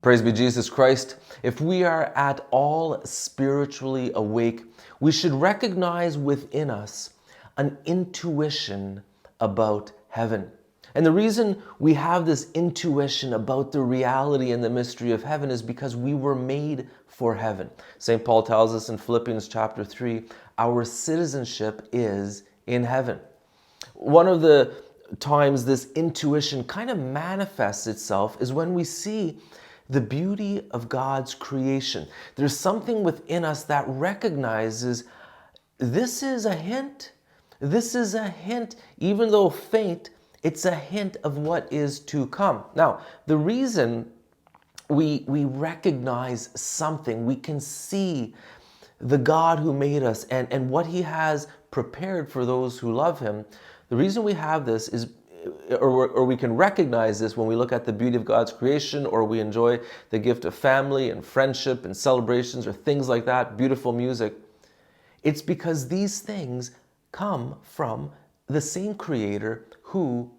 Praise be Jesus Christ. If we are at all spiritually awake, we should recognize within us an intuition about heaven. And the reason we have this intuition about the reality and the mystery of heaven is because we were made for heaven. St. Paul tells us in Philippians chapter 3, our citizenship is in heaven. One of the times this intuition kind of manifests itself is when we see the beauty of God's creation. There's something within us that recognizes this is a hint. This is a hint, even though faint, it's a hint of what is to come. Now, the reason we recognize something, we can see the God who made us and what He has prepared for those who love Him. The reason we have this is, or we can recognize this when we look at the beauty of God's creation, or we enjoy the gift of family and friendship and celebrations or things like that, beautiful music. It's because these things come from the same Creator who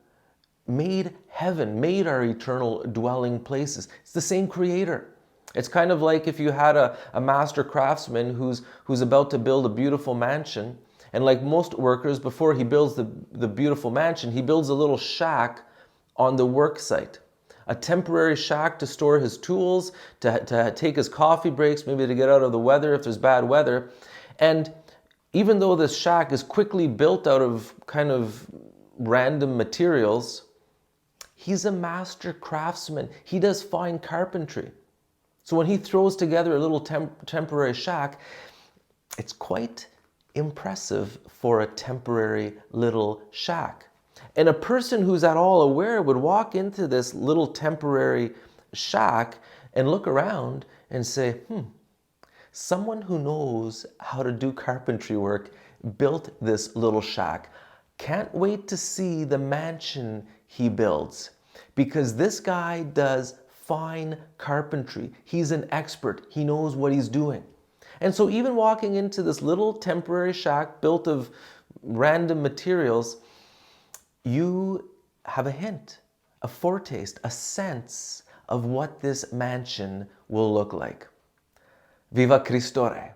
made heaven, made our eternal dwelling places. It's the same Creator. It's kind of like if you had a master craftsman who's about to build a beautiful mansion, and like most workers, before he builds the beautiful mansion, he builds a little shack on the work site. A temporary shack to store his tools, to take his coffee breaks, maybe to get out of the weather if there's bad weather. And even though this shack is quickly built out of kind of random materials, he's a master craftsman. He does fine carpentry. So when he throws together a little temporary shack, it's quite impressive for a temporary little shack. And a person who's at all aware would walk into this little temporary shack and look around and say, someone who knows how to do carpentry work built this little shack. Can't wait to see the mansion he builds, because this guy does fine carpentry. He's an expert. He knows what he's doing. And so even walking into this little temporary shack built of random materials, you have a hint, a foretaste, a sense of what this mansion will look like. Viva Christore!